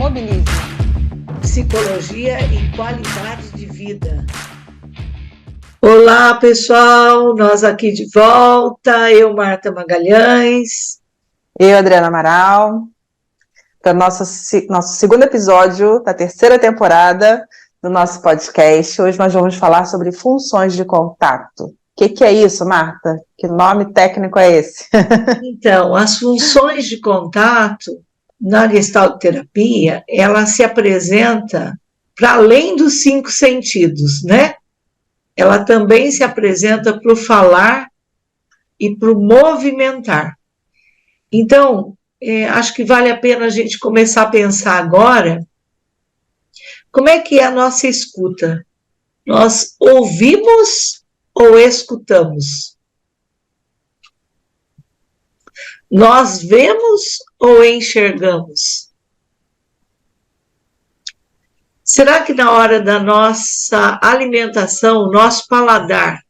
Mobilize. Psicologia e qualidade de vida. Olá, pessoal, nós aqui de volta, eu, Marta Magalhães. Eu, Adriana Amaral, para o nosso segundo episódio da terceira temporada do nosso podcast. Hoje nós vamos falar sobre funções de contato. O que é isso, Marta? Que nome técnico é esse? Então, as funções de contato na gestalterapia, ela se apresenta para além dos 5 sentidos, né? Ela também se apresenta para o falar e para o movimentar. Então, acho que vale a pena a gente começar a pensar agora como é que é a nossa escuta. Nós ouvimos ou escutamos? Nós vemos ou enxergamos? Será que na hora da nossa alimentação, o nosso paladar,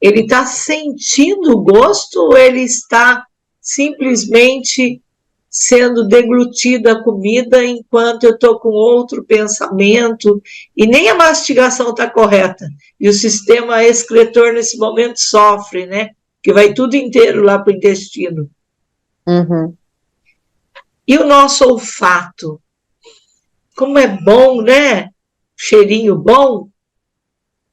ele está sentindo o gosto ou ele está simplesmente sendo deglutida a comida enquanto eu estou com outro pensamento e nem a mastigação está correta? E o sistema excretor nesse momento sofre, né? Que vai tudo inteiro lá para o intestino. Uhum. E o nosso olfato? Como é bom, né? Cheirinho bom.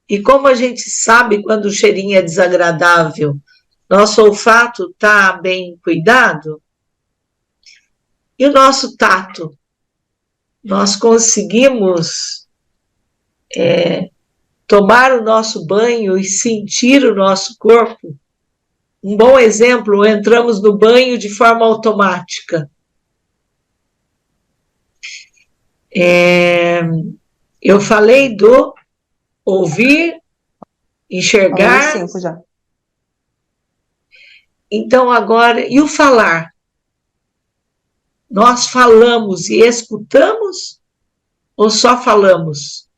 E como a gente sabe quando o cheirinho é desagradável? Nosso olfato está bem cuidado? E o nosso tato? Nós conseguimos tomar o nosso banho e sentir o nosso corpo? Um bom exemplo, entramos no banho de forma automática. Eu falei do ouvir, enxergar. 5 já. Então agora, e o falar? Nós falamos e escutamos ou só falamos?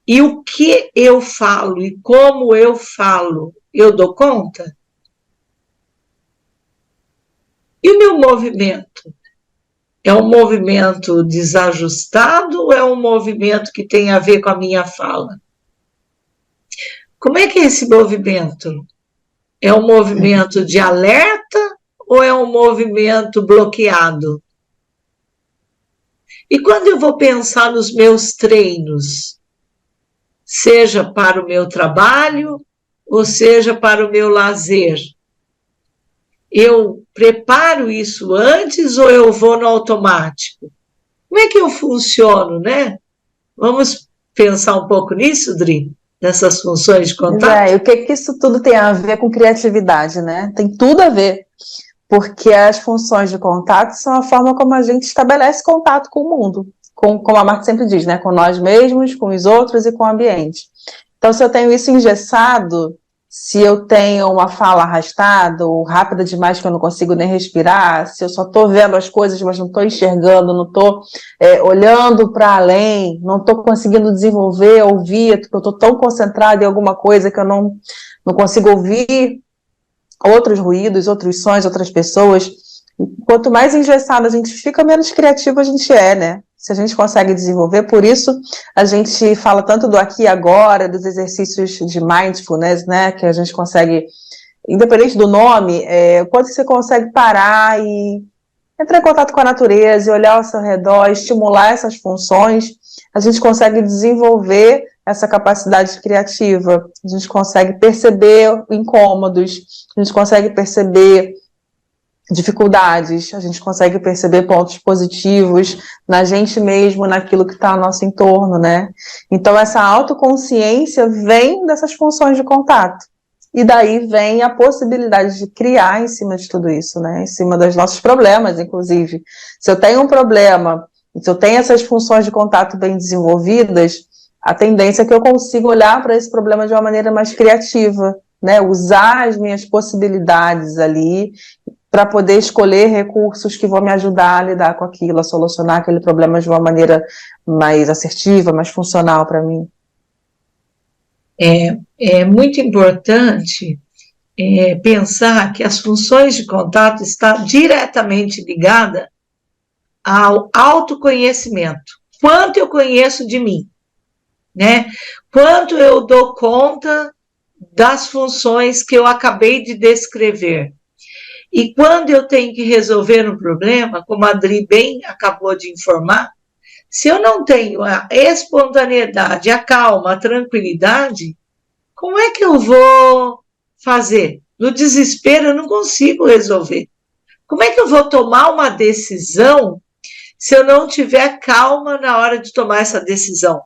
E o que eu falo e como eu falo, eu dou conta? E o meu movimento? É um movimento desajustado ou é um movimento que tem a ver com a minha fala? Como é que é esse movimento? É um movimento de alerta ou é um movimento bloqueado? E quando eu vou pensar nos meus treinos, seja para o meu trabalho ou seja para o meu lazer, eu preparo isso antes ou eu vou no automático? Como é que eu funciono, né? Vamos pensar um pouco nisso, Dri? Nessas funções de contato? E o que isso tudo tem a ver com criatividade, né? Tem tudo a ver, porque as funções de contato são a forma como a gente estabelece contato com o mundo, como a Marta sempre diz, né? Com nós mesmos, com os outros e com o ambiente. Então, se eu tenho isso engessado, se eu tenho uma fala arrastada ou rápida demais que eu não consigo nem respirar, se eu só estou vendo as coisas, mas não estou enxergando, não estou olhando para além, não estou conseguindo desenvolver, ouvir, porque eu estou tão concentrada em alguma coisa que eu não consigo ouvir outros ruídos, outros sons, outras pessoas. Quanto mais engessado a gente fica, menos criativo a gente é, né? Se a gente consegue desenvolver, por isso a gente fala tanto do aqui e agora, dos exercícios de mindfulness, né? Que a gente consegue, independente do nome, quando você consegue parar e entrar em contato com a natureza e olhar ao seu redor, estimular essas funções, a gente consegue desenvolver essa capacidade criativa, a gente consegue perceber incômodos, a gente consegue perceber dificuldades, a gente consegue perceber pontos positivos na gente mesmo, naquilo que está ao nosso entorno, né? Então, essa autoconsciência vem dessas funções de contato. E daí vem a possibilidade de criar em cima de tudo isso, né? Em cima dos nossos problemas, inclusive. Se eu tenho um problema, se eu tenho essas funções de contato bem desenvolvidas, a tendência é que eu consiga olhar para esse problema de uma maneira mais criativa, né? Usar as minhas possibilidades ali para poder escolher recursos que vão me ajudar a lidar com aquilo, a solucionar aquele problema de uma maneira mais assertiva, mais funcional para mim. É muito importante pensar que as funções de contato estão diretamente ligadas ao autoconhecimento. Quanto eu conheço de mim, né? Quanto eu dou conta das funções que eu acabei de descrever. E quando eu tenho que resolver um problema, como a Adri bem acabou de informar, se eu não tenho a espontaneidade, a calma, a tranquilidade, como é que eu vou fazer? No desespero eu não consigo resolver. Como é que eu vou tomar uma decisão se eu não tiver calma na hora de tomar essa decisão?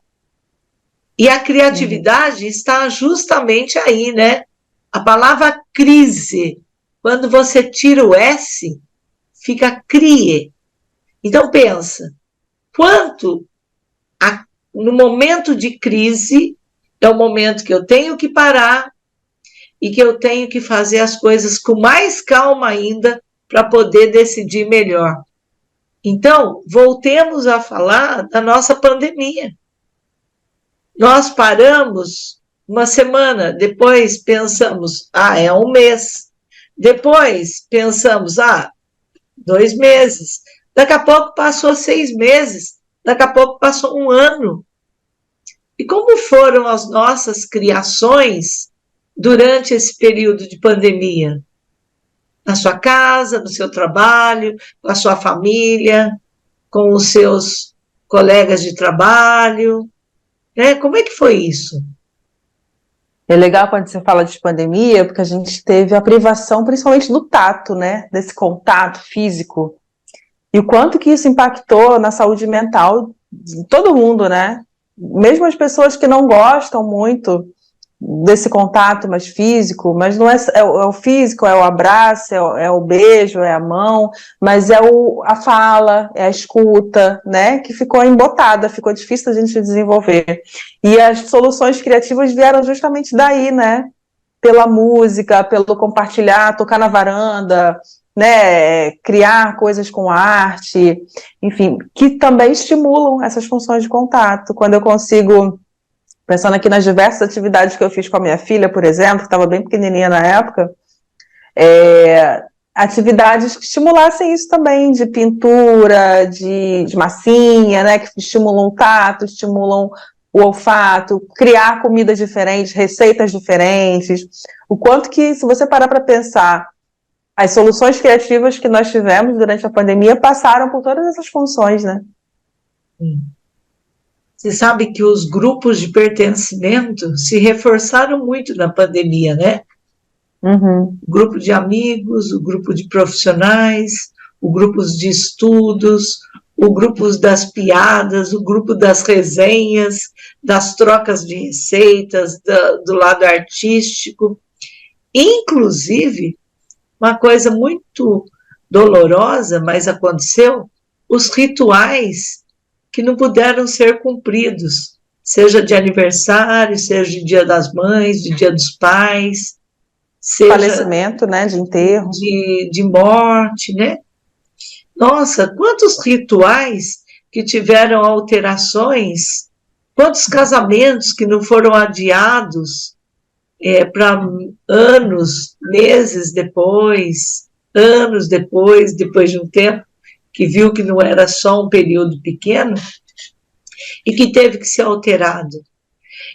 E a criatividade está justamente aí, né? A palavra crise, quando você tira o S, fica crie. Então pensa, quanto no momento de crise é o momento que eu tenho que parar e que eu tenho que fazer as coisas com mais calma ainda para poder decidir melhor. Então, voltemos a falar da nossa pandemia. Nós paramos uma semana, depois pensamos, é um mês. Depois pensamos, 2 meses. Daqui a pouco passou 6 meses. Daqui a pouco passou um ano. E como foram as nossas criações durante esse período de pandemia? Na sua casa, no seu trabalho, com a sua família, com os seus colegas de trabalho, né? Como é que foi isso? É legal quando você fala de pandemia, porque a gente teve a privação principalmente do tato, né? Desse contato físico. E o quanto que isso impactou na saúde mental de todo mundo, né? Mesmo as pessoas que não gostam muito desse contato mais físico, mas não é o físico, é o abraço, é o beijo, é a mão, mas é a fala, é a escuta, né, que ficou embotada, ficou difícil a gente desenvolver. E as soluções criativas vieram justamente daí, né, pela música, pelo compartilhar, tocar na varanda, né, criar coisas com arte, enfim, que também estimulam essas funções de contato. Quando eu consigo, pensando aqui nas diversas atividades que eu fiz com a minha filha, por exemplo, que estava bem pequenininha na época, atividades que estimulassem isso também, de pintura, de massinha, né, que estimulam o tato, estimulam o olfato, criar comidas diferentes, receitas diferentes. O quanto que, se você parar para pensar, as soluções criativas que nós tivemos durante a pandemia passaram por todas essas funções, né? Você sabe que os grupos de pertencimento se reforçaram muito na pandemia, né? Uhum. O grupo de amigos, o grupo de profissionais, o grupo de estudos, o grupo das piadas, o grupo das resenhas, das trocas de receitas, do lado artístico. Inclusive, uma coisa muito dolorosa, mas aconteceu, os rituais que não puderam ser cumpridos, seja de aniversário, seja de Dia das Mães, de Dia dos Pais, seja falecimento, né, de enterro, de morte, né? Nossa, quantos rituais que tiveram alterações, quantos casamentos que não foram adiados para anos, meses depois, depois de um tempo, que viu que não era só um período pequeno e que teve que ser alterado.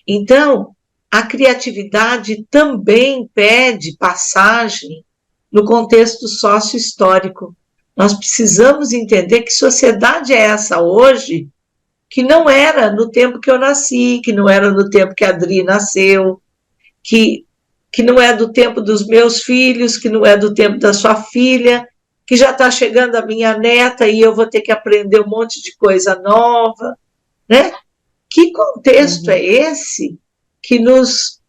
Então, a criatividade também pede passagem no contexto sócio-histórico. Nós precisamos entender que sociedade é essa hoje, que não era no tempo que eu nasci, que não era no tempo que a Adri nasceu, que não é do tempo dos meus filhos, que não é do tempo da sua filha, que já está chegando a minha neta e eu vou ter que aprender um monte de coisa nova, né? Que contexto é esse que nos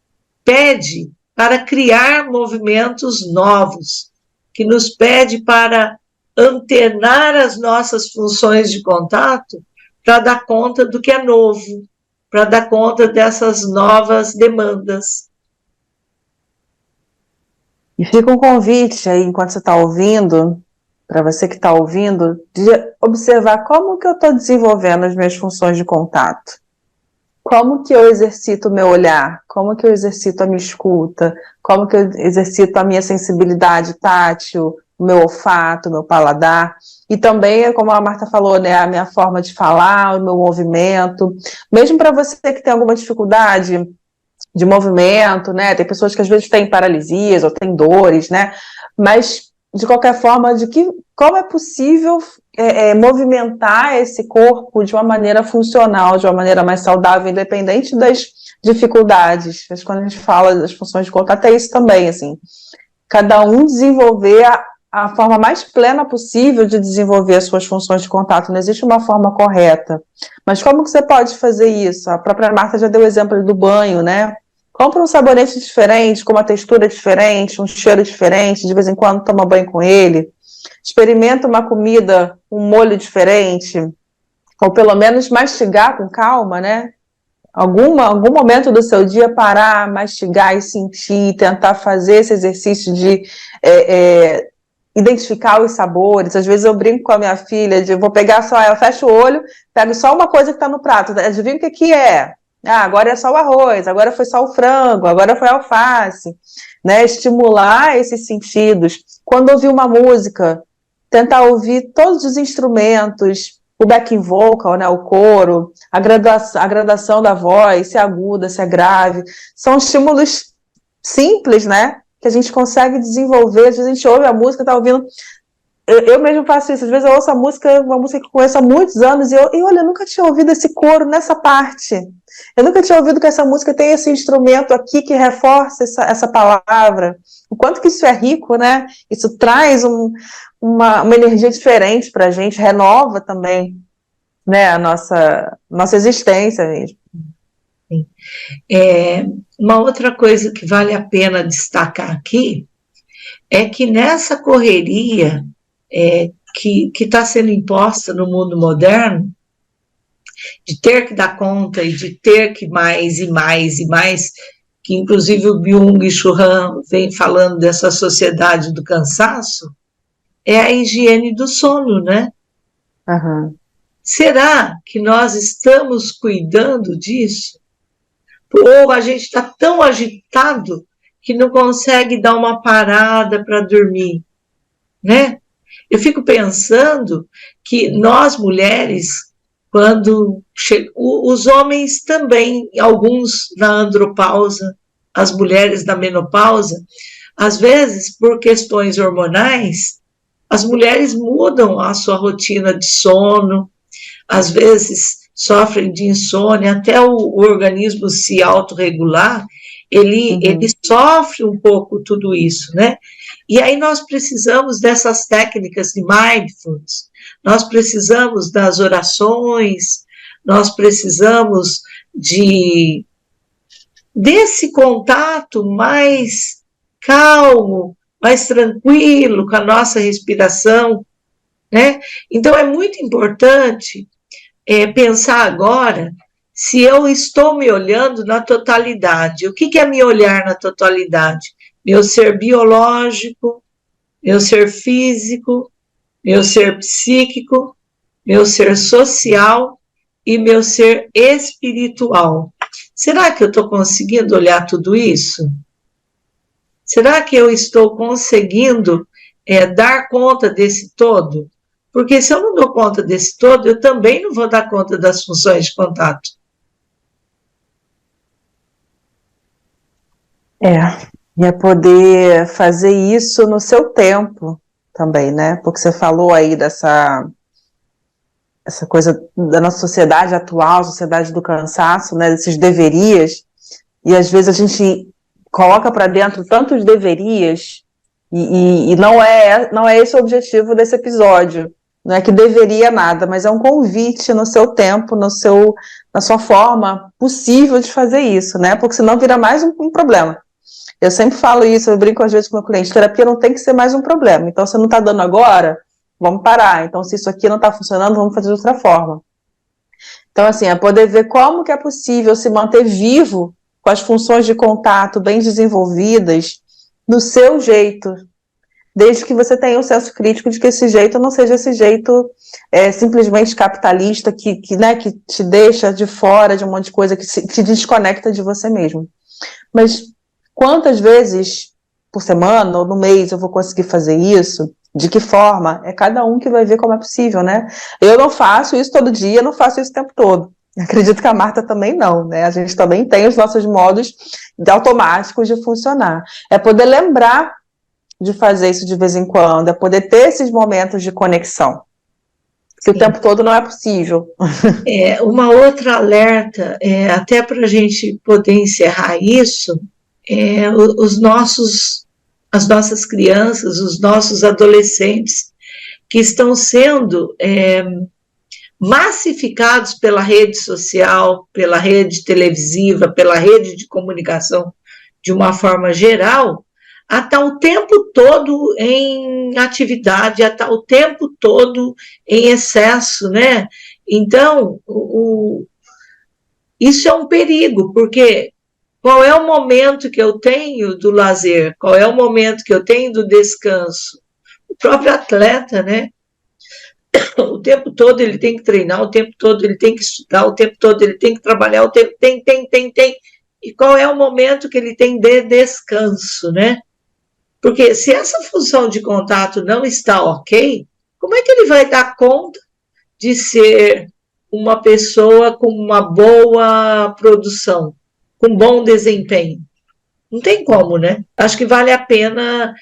pede para criar movimentos novos, que nos pede para antenar as nossas funções de contato para dar conta do que é novo, para dar conta dessas novas demandas. E fica um convite aí, enquanto você está ouvindo, para você que está ouvindo, de observar como que eu estou desenvolvendo as minhas funções de contato. Como que eu exercito o meu olhar? Como que eu exercito a minha escuta? Como que eu exercito a minha sensibilidade tátil, o meu olfato, o meu paladar, e também, como a Marta falou, né, a minha forma de falar, o meu movimento. Mesmo para você que tem alguma dificuldade de movimento, né, tem pessoas que às vezes têm paralisias ou têm dores, né, mas de qualquer forma, como é possível movimentar esse corpo de uma maneira funcional, de uma maneira mais saudável, independente das dificuldades. Mas quando a gente fala das funções de contato, é isso também, assim, cada um desenvolver a forma mais plena possível de desenvolver as suas funções de contato. Não existe uma forma correta. Mas como que você pode fazer isso? A própria Marta já deu o exemplo do banho, né? Compra um sabonete diferente, com uma textura diferente, um cheiro diferente, de vez em quando toma banho com ele. Experimenta uma comida, um molho diferente, ou pelo menos mastigar com calma, né? Algum momento do seu dia parar, mastigar e sentir, tentar fazer esse exercício de identificar os sabores. Às vezes eu brinco com a minha filha, eu vou pegar só, eu fecho o olho, pego só uma coisa que está no prato, adivinha o que é? Ah, agora é só o arroz, agora foi só o frango, agora foi a alface, né? Estimular esses sentidos. Quando ouvir uma música, tentar ouvir todos os instrumentos, o backing vocal, né, o coro, a gradação da voz, se é aguda, se é grave, são estímulos simples, né, que a gente consegue desenvolver. Às vezes a gente ouve a música, está ouvindo. Eu mesmo faço isso, às vezes eu ouço a música, uma música que eu conheço há muitos anos, e olha, eu nunca tinha ouvido esse coro nessa parte. Eu nunca tinha ouvido que essa música tem esse instrumento aqui que reforça essa palavra. O quanto que isso é rico, né? Isso traz uma energia diferente para a gente, renova também, né, a nossa existência mesmo. Uma outra coisa que vale a pena destacar aqui é que nessa correria que está sendo imposta no mundo moderno, de ter que dar conta e de ter que mais e mais e mais, que inclusive o Byung-Chul Han vem falando dessa sociedade do cansaço, é a higiene do sono, né? Uhum. Será que nós estamos cuidando disso? Ou a gente está tão agitado que não consegue dar uma parada para dormir, né? Eu fico pensando que nós mulheres, quando os homens também, alguns na andropausa, as mulheres na menopausa, às vezes por questões hormonais, as mulheres mudam a sua rotina de sono, às vezes sofrem de insônia, até o organismo se autorregular, ele sofre um pouco tudo isso, né? E aí nós precisamos dessas técnicas de mindfulness, nós precisamos das orações, nós precisamos desse contato mais calmo, mais tranquilo com a nossa respiração, né? Então é muito importante pensar agora se eu estou me olhando na totalidade. O que é me olhar na totalidade? Meu ser biológico, meu ser físico, meu ser psíquico, meu ser social e meu ser espiritual. Será que eu estou conseguindo olhar tudo isso? Será que eu estou conseguindo dar conta desse todo? Porque se eu não dou conta desse todo, eu também não vou dar conta das funções de contato. E é poder fazer isso no seu tempo também, né? Porque você falou aí essa coisa da nossa sociedade atual, sociedade do cansaço, né? Desses deverias, e às vezes a gente coloca para dentro tantos deverias, e não é esse o objetivo desse episódio. Não é que deveria nada, mas é um convite no seu tempo, na sua forma possível de fazer isso, né? Porque senão vira mais um problema. Eu sempre falo isso, eu brinco às vezes com o meu cliente, terapia não tem que ser mais um problema. Então, se não está dando agora, vamos parar. Então, se isso aqui não está funcionando, vamos fazer de outra forma. Então, assim, é poder ver como que é possível se manter vivo com as funções de contato bem desenvolvidas do seu jeito, desde que você tenha um senso crítico de que esse jeito não seja esse jeito simplesmente capitalista, que te deixa de fora de um monte de coisa, que te desconecta de você mesmo. Mas quantas vezes por semana ou no mês eu vou conseguir fazer isso, De que forma? É cada um que vai ver como é possível, né? Eu não faço isso todo dia, não faço isso o tempo todo. Acredito que a Marta também não, né? A gente também tem os nossos modos automáticos de funcionar. É poder lembrar de fazer isso de vez em quando, é poder ter esses momentos de conexão. Que o tempo todo não é possível. Uma outra alerta, até para a gente poder encerrar isso, as nossas crianças, os nossos adolescentes, que estão sendo massificados pela rede social, pela rede televisiva, pela rede de comunicação de uma forma geral, a estar o tempo todo em atividade, a estar o tempo todo em excesso, né? Então, isso é um perigo, porque qual é o momento que eu tenho do lazer? Qual é o momento que eu tenho do descanso? O próprio atleta, né? O tempo todo ele tem que treinar, o tempo todo ele tem que estudar, o tempo todo ele tem que trabalhar, o tempo tem. E qual é o momento que ele tem de descanso, né? Porque se essa função de contato não está ok, como é que ele vai dar conta de ser uma pessoa com uma boa produção, com bom desempenho? Não tem como, né? Acho que vale a pena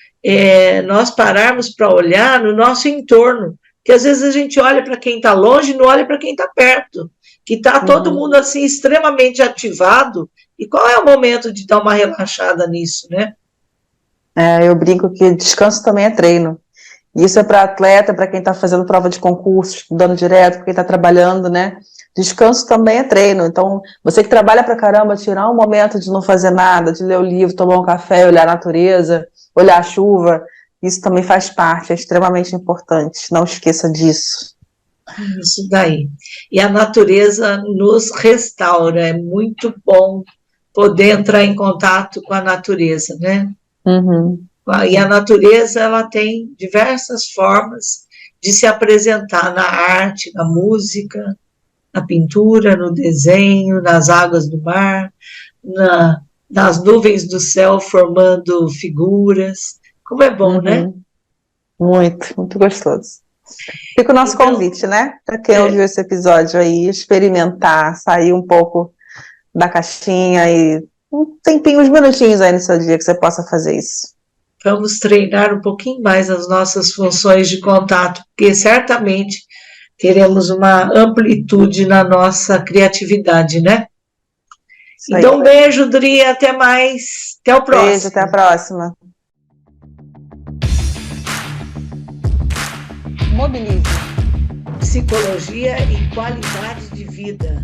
nós pararmos para olhar no nosso entorno, que às vezes a gente olha para quem está longe e não olha para quem está perto, que está todo mundo assim extremamente ativado, e qual é o momento de dar uma relaxada nisso, né? Eu brinco que descanso também é treino. Isso é para atleta, para quem está fazendo prova de concurso, estudando direto, para quem está trabalhando, né? Descanso também é treino. Então, você que trabalha pra caramba, tirar um momento de não fazer nada, de ler o livro, tomar um café, olhar a natureza, olhar a chuva, isso também faz parte, é extremamente importante. Não esqueça disso. Isso daí. E a natureza nos restaura, é muito bom poder entrar em contato com a natureza, né? E a natureza, ela tem diversas formas de se apresentar na arte, na música, na pintura, no desenho, nas águas do mar, nas nuvens do céu formando figuras. Como é bom, né? Muito, muito gostoso. Fica o nosso convite, né? Para quem ouviu esse episódio aí, experimentar, sair um pouco da caixinha e um tempinho, uns minutinhos aí no seu dia que você possa fazer isso. Vamos treinar um pouquinho mais as nossas funções de contato, porque certamente teremos uma amplitude na nossa criatividade, né? Então, um beijo, Dri, até mais. Até o próximo. Beijo, até a próxima. Mobilize. Psicologia e qualidade de vida.